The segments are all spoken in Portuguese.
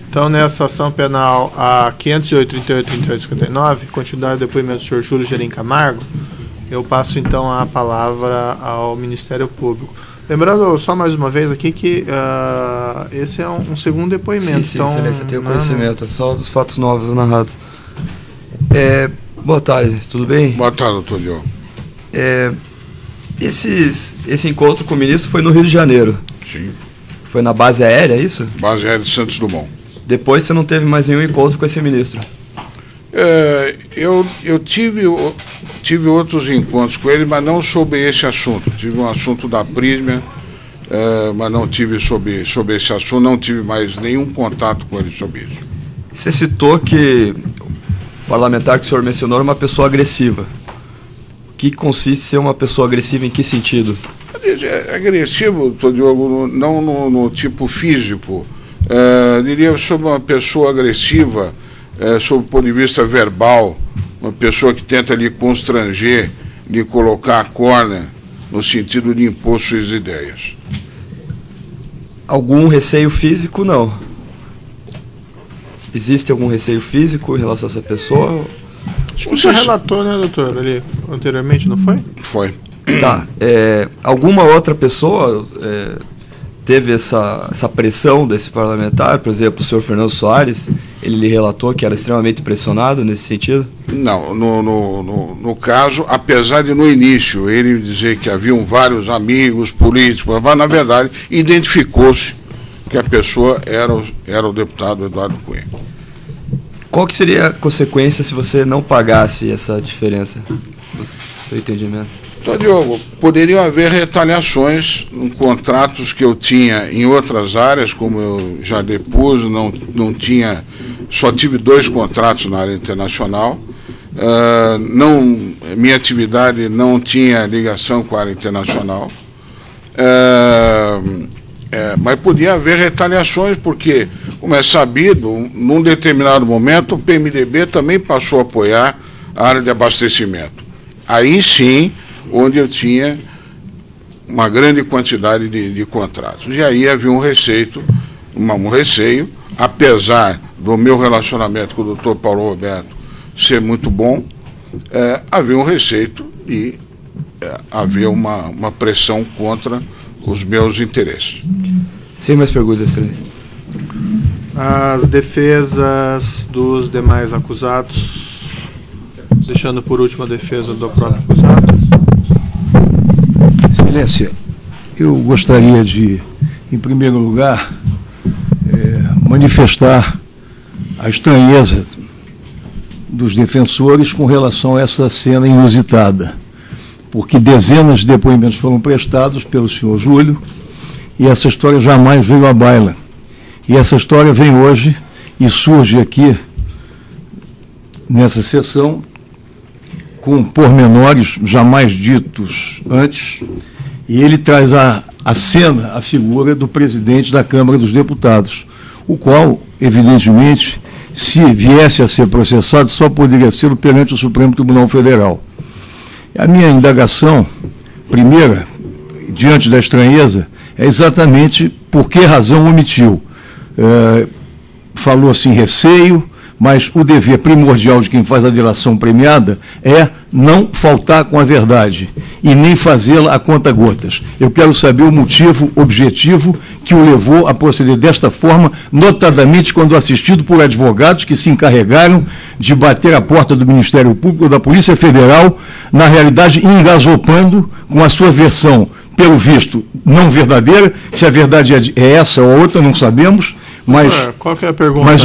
Então, nessa ação penal a 508, 38, 38, 59, continuidade do depoimento do senhor Júlio Gerim Camargo, eu passo então a palavra ao Ministério Público. Lembrando só mais uma vez aqui que esse é um segundo depoimento. Sim, então, excelência, eu tenho conhecimento, só dos fatos novos narrados. Boa tarde, tudo bem? Boa tarde, doutor Diogo. Esse encontro com o ministro foi no Rio de Janeiro. Sim. Foi na base aérea, é isso? Base aérea de Santos Dumont. Depois você não teve mais nenhum encontro com esse ministro? Eu tive outros encontros com ele, mas não sobre esse assunto. Tive um assunto da Prisma, mas não tive sobre esse assunto, não tive mais nenhum contato com ele sobre isso. Você citou que o parlamentar que o senhor mencionou era uma pessoa agressiva. O que consiste ser uma pessoa agressiva em que sentido? Agressivo, doutor Diogo, não no tipo físico. Diria sobre uma pessoa agressiva, sob o ponto de vista verbal, uma pessoa que tenta lhe constranger, lhe colocar a corna, no sentido de impor suas ideias. Algum receio físico, não? Existe algum receio físico em relação a essa pessoa? Acho que o senhor relatou, né, doutor, ali anteriormente, não foi? Foi. Tá. Alguma outra pessoa teve essa pressão desse parlamentar? Por exemplo, o senhor Fernando Soares, ele lhe relatou que era extremamente pressionado nesse sentido? Não, no caso, apesar de no início ele dizer que haviam vários amigos políticos, mas na verdade identificou-se que a pessoa era o deputado Eduardo Cunha. Qual que seria a consequência se você não pagasse essa diferença? Seu entendimento? Então, Diogo, poderiam haver retaliações em contratos que eu tinha em outras áreas, como eu já depus, só tive 2 contratos na área internacional, minha atividade não tinha ligação com a área internacional, mas podia haver retaliações, porque, como é sabido, num determinado momento o PMDB também passou a apoiar a área de abastecimento. Aí sim, onde eu tinha uma grande quantidade de contratos. E aí havia um receio, apesar do meu relacionamento com o doutor Paulo Roberto ser muito bom, havia um receio de haver uma pressão contra os meus interesses. Sem mais perguntas, excelência. As defesas dos demais acusados, deixando por último a defesa do próprio acusado. Excelência, eu gostaria de, em primeiro lugar, manifestar a estranheza dos defensores com relação a essa cena inusitada, porque dezenas de depoimentos foram prestados pelo senhor Júlio e essa história jamais veio à baila. E essa história vem hoje e surge aqui, nessa sessão, com pormenores jamais ditos antes, e ele traz à cena a figura do presidente da Câmara dos Deputados, o qual, evidentemente, se viesse a ser processado, só poderia ser perante o Supremo Tribunal Federal. A minha indagação, primeira, diante da estranheza, é exatamente por que razão omitiu. Falou-se em receio, mas o dever primordial de quem faz a delação premiada é não faltar com a verdade e nem fazê-la a conta-gotas. Eu quero saber o motivo objetivo que o levou a proceder desta forma, notadamente quando assistido por advogados que se encarregaram de bater a porta do Ministério Público ou da Polícia Federal, na realidade engasopando com a sua versão, pelo visto, não verdadeira. Se a verdade é essa ou outra, não sabemos. Mas, qual que é a pergunta? Mas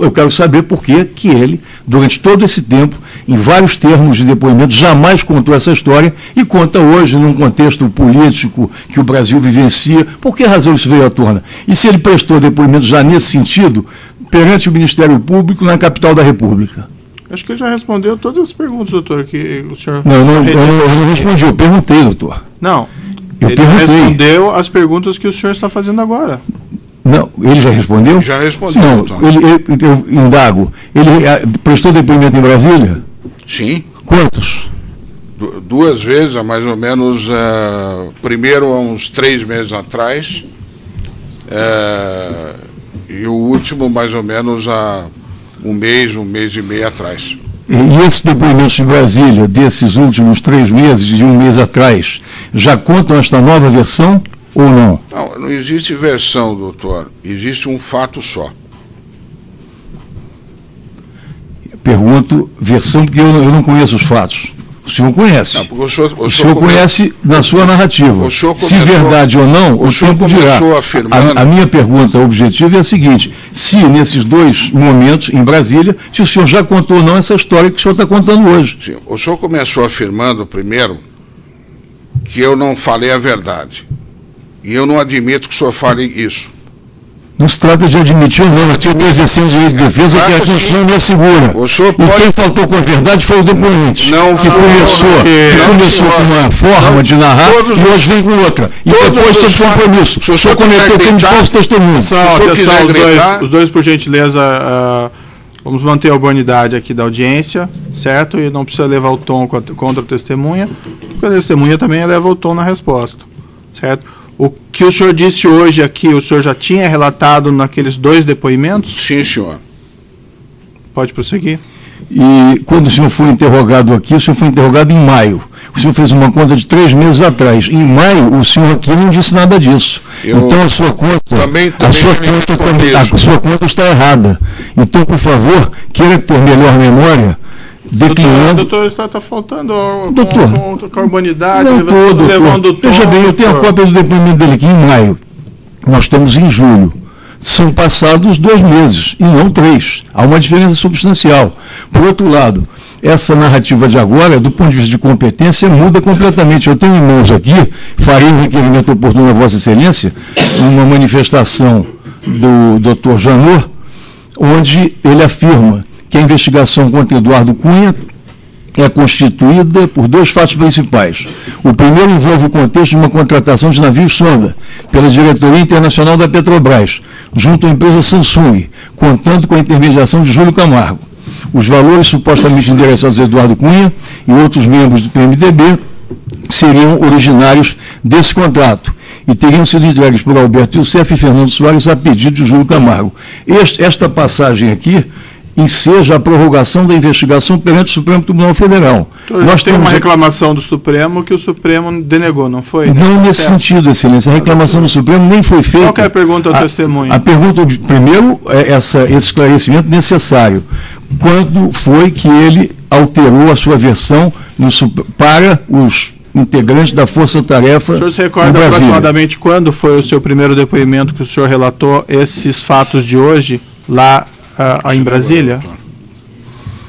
eu quero saber por que ele, durante todo esse tempo, em vários termos de depoimento, jamais contou essa história e conta hoje, num contexto político que o Brasil vivencia. Por que razão isso veio à tona? E se ele prestou depoimento já nesse sentido, perante o Ministério Público na capital da República? Acho que ele já respondeu todas as perguntas, doutor, que o senhor... Não, eu não respondi, eu perguntei, doutor. Não, ele respondeu as perguntas que o senhor está fazendo agora. Não, ele já respondeu? Já respondeu. Não, eu indago. Ele prestou depoimento em Brasília? Sim. Quantos? 2 vezes, há mais ou menos, primeiro há uns 3 meses atrás, E o último, mais ou menos, há um mês e meio atrás. E esses depoimentos de Brasília, desses últimos 3 meses, de um mês atrás, já contam esta nova versão ou não? Não existe versão, doutor. Existe um fato só. Pergunto versão porque eu não conheço os fatos. O senhor conhece. Não, porque o senhor conhece na sua narrativa. Se verdade ou não, o tempo dirá. A minha pergunta objetiva é a seguinte: se nesses 2 momentos em Brasília, se o senhor já contou ou não essa história que o senhor está contando hoje. Sim, o senhor começou afirmando, primeiro, que eu não falei a verdade. E eu não admito que o senhor fale isso. Não se trata de admitir ou não, eu estou exercendo o direito de defesa que a Constituição me assegura. E quem faltou com a verdade foi o depoente. Que começou com uma forma de narrar e hoje vem com outra. E depois seu compromisso. O senhor cometeu crime de falso testemunho. Os dois, por gentileza, vamos manter a urbanidade aqui da audiência, certo? E não precisa levar o tom contra a testemunha, porque a testemunha também eleva o tom na resposta, certo? O que o senhor disse hoje aqui, o senhor já tinha relatado naqueles 2 depoimentos? Sim, senhor. Pode prosseguir. E quando o senhor foi interrogado aqui, o senhor foi interrogado em maio. O senhor fez uma conta de 3 meses atrás. Em maio, o senhor aqui não disse nada disso. Então a sua conta, a sua conta está errada. Então, por favor, queira por melhor memória, declinando. Doutor, está faltando com a urbanidade, levando o tom. Veja bem, eu tenho a cópia do depoimento dele aqui em maio. Nós estamos em julho. São passados 2 meses, e não 3. Há uma diferença substancial. Por outro lado, essa narrativa de agora, do ponto de vista de competência, muda completamente. Eu tenho em mãos aqui, farei um requerimento oportuno a Vossa Excelência, uma manifestação do Dr. Janot, onde ele afirma que a investigação contra Eduardo Cunha é constituída por 2 fatos principais. O primeiro envolve o contexto de uma contratação de navios-sonda pela Diretoria Internacional da Petrobras, junto à empresa Samsung, contando com a intermediação de Júlio Camargo. Os valores supostamente endereçados a Eduardo Cunha e outros membros do PMDB seriam originários desse contrato e teriam sido entregues por Alberto Youssef e Fernando Soares a pedido de Júlio Camargo. Esta passagem aqui enseja a prorrogação da investigação perante o Supremo Tribunal Federal. Nós temos uma reclamação do Supremo que o Supremo denegou, não foi? Não nesse sentido, Excelência. A reclamação do Supremo nem foi feita. Qual que é a pergunta ao testemunho? A pergunta, primeiro, é esse esclarecimento necessário. Quando foi que ele alterou a sua versão para os integrantes da Força Tarefa? O senhor se recorda aproximadamente quando foi o seu primeiro depoimento que o senhor relatou esses fatos de hoje lá em Brasília?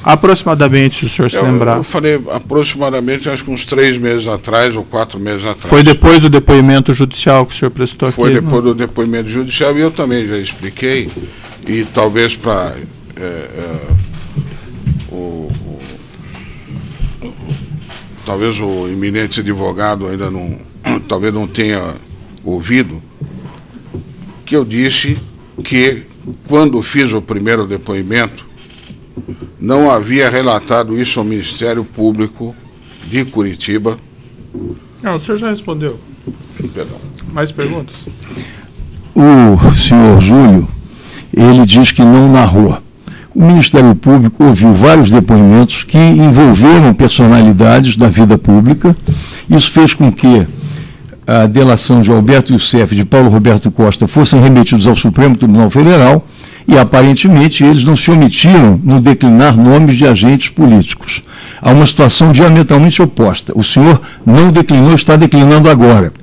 Aproximadamente, se o senhor se lembrar. Eu falei aproximadamente, acho que uns 3 meses atrás ou 4 meses atrás. Foi depois do depoimento judicial que o senhor prestou aqui? Foi depois do depoimento judicial e eu também já expliquei, e talvez para talvez o eminente advogado ainda talvez não tenha ouvido, que eu disse que quando fiz o primeiro depoimento, não havia relatado isso ao Ministério Público de Curitiba. Não, o senhor já respondeu. Perdão. Mais perguntas? O senhor Júlio, ele diz que não narrou. O Ministério Público ouviu vários depoimentos que envolveram personalidades da vida pública. Isso fez com que a delação de Alberto Youssef e de Paulo Roberto Costa fossem remetidos ao Supremo Tribunal Federal e, aparentemente, eles não se omitiram no declinar nomes de agentes políticos. Há uma situação diametralmente oposta. O senhor não declinou, está declinando agora.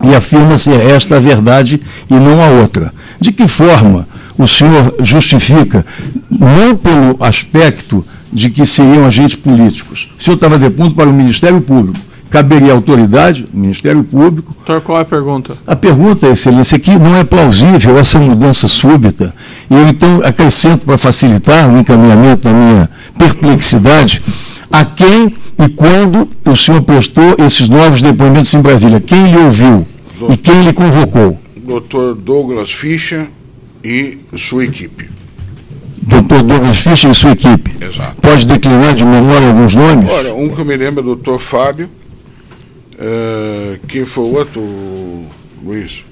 E afirma ser esta a verdade e não a outra. De que forma o senhor justifica, não pelo aspecto de que seriam agentes políticos? O senhor estava depondo para o Ministério Público. Caberia à autoridade, Ministério Público. Doutor, qual é a pergunta? A pergunta, Excelência, é que não é plausível essa mudança súbita. E eu, então, acrescento para facilitar o encaminhamento da minha perplexidade, a quem e quando o senhor prestou esses novos depoimentos em Brasília? Quem lhe ouviu e quem lhe convocou? Dr. Douglas Fischer e sua equipe. Dr. Douglas Fischer e sua equipe. Exato. Pode declinar de memória alguns nomes? Olha, um que eu me lembro é o Dr. Fábio. Quem foi o outro, Luiz?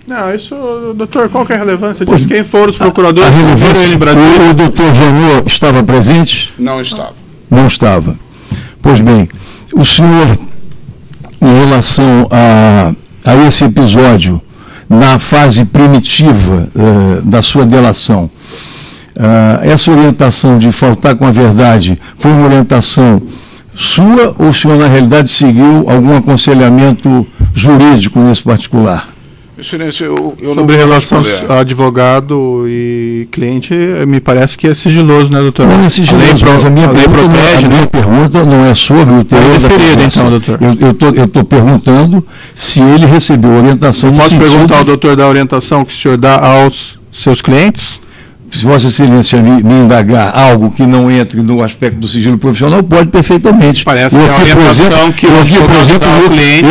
Não, isso, doutor, qual que é a relevância disso? Quem foram os procuradores? O doutor Janot estava presente? Não estava. Não estava. Pois bem, o senhor, em relação a esse episódio, na fase primitiva da sua delação, essa orientação de faltar com a verdade foi uma orientação sua ou o senhor, na realidade, seguiu algum aconselhamento jurídico nesse particular? Excelência, eu sobre relação a advogado e cliente, me parece que é sigiloso, né, doutor? Não é sigiloso, mas a minha pergunta não é sobre o teor da conversa. Então, doutor. Eu estou perguntando se ele recebeu orientação. Posso perguntar ao doutor da orientação que o senhor dá aos seus clientes? Se Vossa Excelência me indagar algo que não entre no aspecto do sigilo profissional, pode perfeitamente. Parece que a orientação que o cliente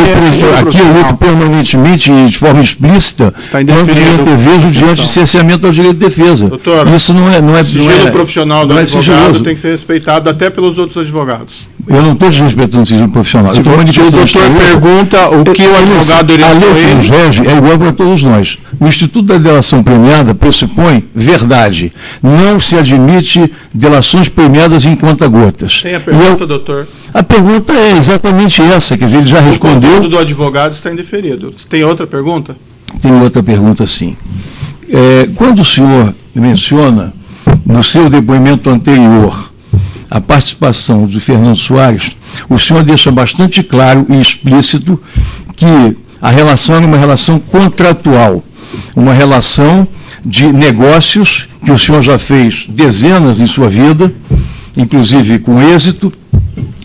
aqui eu luto permanentemente e de forma explícita contra o direito de defesa diante de cerceamento ao direito de defesa. Doutor, isso não é sigilo profissional do advogado tem que ser respeitado até pelos outros advogados. Eu não estou desrespeitando o sigilo profissional. Se o doutor pergunta o que o advogado orientou, a lei que nos rege é igual para todos nós. O Instituto da Delação Premiada pressupõe verdade. Não se admite delações premiadas em conta-gotas. Tem a pergunta, doutor? A pergunta é exatamente essa, quer dizer, ele já respondeu. O conteúdo do advogado está indeferido. Tem outra pergunta? Tem outra pergunta, sim. Quando o senhor menciona, no seu depoimento anterior, a participação do Fernando Soares, o senhor deixa bastante claro e explícito que a relação era uma relação contratual, uma relação de negócios que o senhor já fez dezenas em sua vida, inclusive com êxito,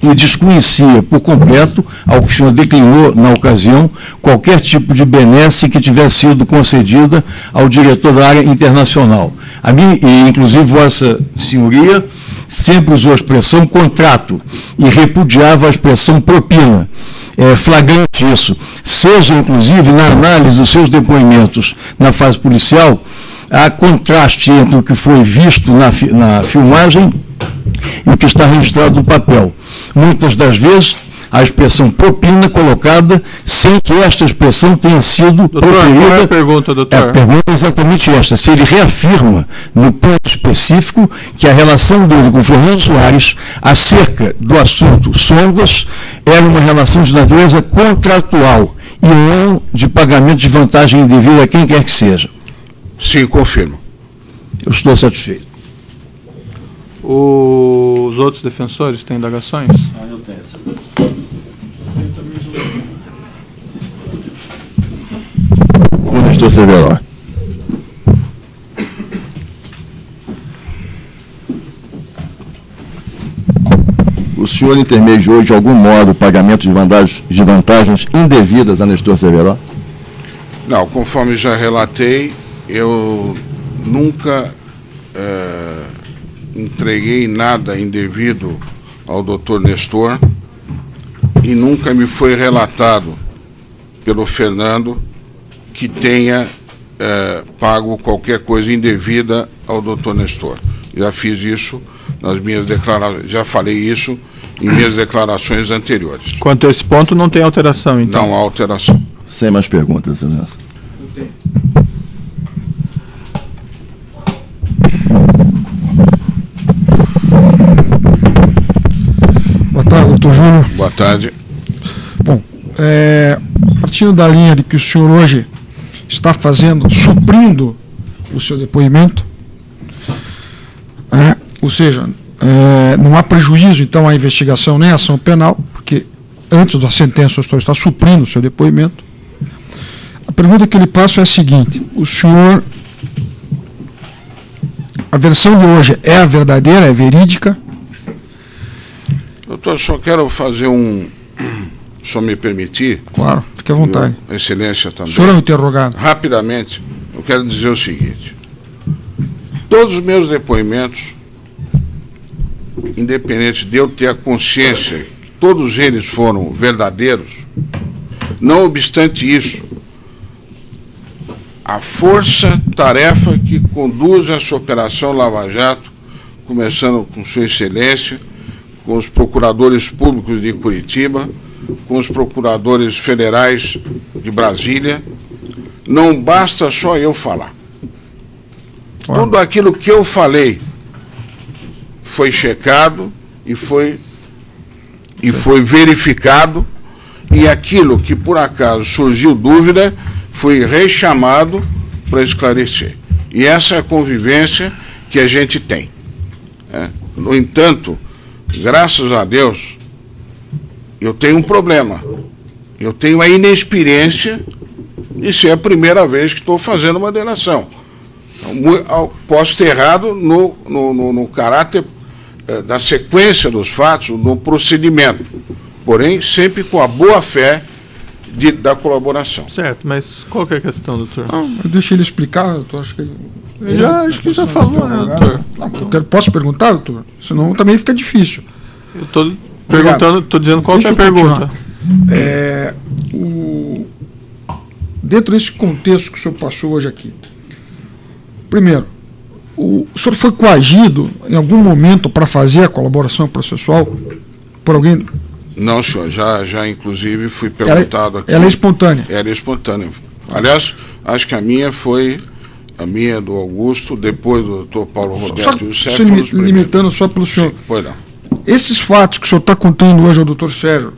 e desconhecia por completo, ao que o senhor declinou na ocasião, qualquer tipo de benesse que tivesse sido concedida ao diretor da área internacional. A mim, e inclusive Vossa Senhoria, sempre usou a expressão contrato e repudiava a expressão propina. É flagrante isso. Seja, inclusive, na análise dos seus depoimentos na fase policial, há contraste entre o que foi visto na filmagem e o que está registrado no papel. Muitas das vezes, a expressão propina colocada sem que esta expressão tenha sido proferida. Qual é a pergunta, doutor? A pergunta é exatamente esta. Se ele reafirma, no ponto específico, que a relação dele com Fernando Soares, acerca do assunto sondas, era uma relação de natureza contratual e não de pagamento de vantagem indevida a quem quer que seja. Sim, confirmo. Eu estou satisfeito. Os outros defensores têm indagações? Eu tenho essa questão. O Nestor Severo. O senhor intermediou de algum modo o pagamento de vantagens indevidas a Nestor Severo? Não, conforme já relatei, eu nunca entreguei nada indevido ao doutor Nestor e nunca me foi relatado pelo Fernando que tenha pago qualquer coisa indevida ao doutor Nestor. Já fiz isso nas minhas declarações, já falei isso em minhas declarações anteriores. Quanto a esse ponto, não tem alteração, então? Não há alteração. Sem mais perguntas, Excelência. Eu tenho. Boa tarde, doutor Júnior. Boa tarde. Bom, partindo da linha de que o senhor hoje está suprindo o seu depoimento, ou seja, não há prejuízo, então, à investigação nem à ação penal, porque antes da sentença o senhor está suprindo o seu depoimento. A pergunta que eu lhe passo é a seguinte: o senhor, a versão de hoje é a verdadeira, é verídica? Doutor, só quero fazer só me permitir. Claro, fique à vontade. Excelência também. O senhor é um interrogado. Rapidamente, eu quero dizer o seguinte: todos os meus depoimentos, independente de eu ter a consciência que todos eles foram verdadeiros, não obstante isso, a força-tarefa que conduz essa Operação Lava Jato, começando com Sua Excelência, com os procuradores públicos de Curitiba, com os procuradores federais de Brasília, não basta só eu falar. Tudo aquilo que eu falei foi checado e foi verificado, e aquilo que por acaso surgiu dúvida foi rechamado para esclarecer. E essa é a convivência que a gente tem. No entanto, graças a Deus, eu tenho um problema. Eu tenho a inexperiência de ser a primeira vez que estou fazendo uma delação. Posso ter errado no caráter da sequência dos fatos, no procedimento, porém sempre com a boa-fé da colaboração. Certo, mas qual que é a questão, doutor? Deixa ele explicar, doutor. Acho que já falou, né, doutor? Posso perguntar, doutor? Senão também fica difícil. Eu estou perguntando, estou dizendo qual que é a pergunta. Dentro desse contexto que o senhor passou hoje aqui, primeiro, o senhor foi coagido em algum momento para fazer a colaboração processual por alguém? Não, senhor, já inclusive fui perguntado aqui. Ela é espontânea? Era espontânea. Aliás, acho que a minha do Augusto, depois do doutor Paulo Roberto e o Sérgio. Limitando só pelo senhor. Sim, pois não. Esses fatos que o senhor está contando hoje ao doutor Sérgio,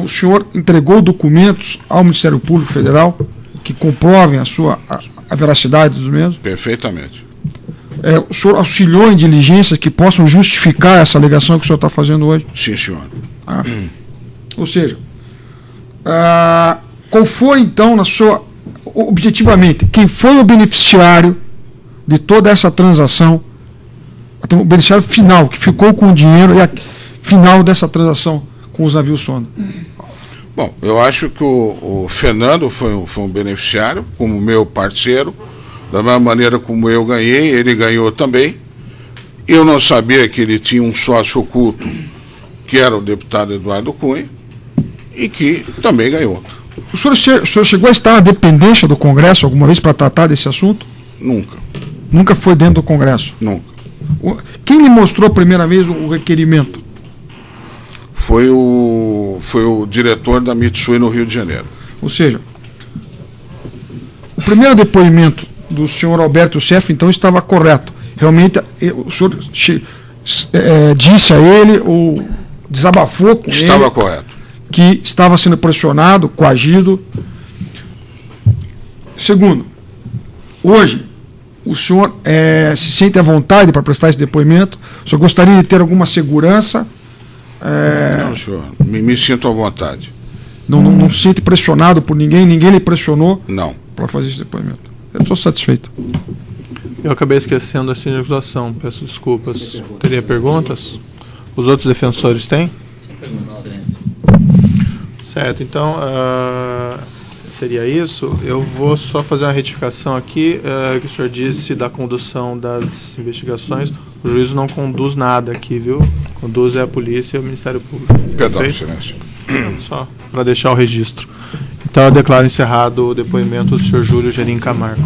o senhor entregou documentos ao Ministério Público Federal que comprovem a veracidade dos mesmos? Perfeitamente. O senhor auxiliou em diligências que possam justificar essa alegação que o senhor está fazendo hoje? Sim, senhor. Ou seja, qual foi então, objetivamente, quem foi o beneficiário de toda essa transação, o beneficiário final, que ficou com o dinheiro e a final dessa transação com os navios sonda? Bom, eu acho que o Fernando foi um beneficiário, como meu parceiro, da mesma maneira como eu ganhei, ele ganhou também. Eu não sabia que ele tinha um sócio oculto, que era o deputado Eduardo Cunha, e que também ganhou. O senhor chegou a estar na dependência do Congresso alguma vez para tratar desse assunto? Nunca. Nunca foi dentro do Congresso? Nunca. Quem lhe mostrou a primeira vez o requerimento? Foi o diretor da Mitsui no Rio de Janeiro. Ou seja, o primeiro depoimento do senhor Alberto Youssef, então, estava correto. Realmente, o senhor disse a ele, ou desabafou com ele... Estava correto. Que estava sendo pressionado, coagido. Segundo, hoje, o senhor se sente à vontade para prestar esse depoimento? O senhor gostaria de ter alguma segurança? Não, senhor, me sinto à vontade. Não se sente pressionado por ninguém? Ninguém lhe pressionou? Não. Para fazer esse depoimento? Eu estou satisfeito. Eu acabei esquecendo assim de acusação, peço desculpas. Teria perguntas? Os outros defensores têm? Certo, então seria isso. Eu vou só fazer uma retificação aqui, que o senhor disse da condução das investigações. O juízo não conduz nada aqui, viu? Conduz a polícia e o Ministério Público. Perdão, Perfeito? silêncio. Só para deixar o registro. Então eu declaro encerrado o depoimento do senhor Júlio Gerim Camargo.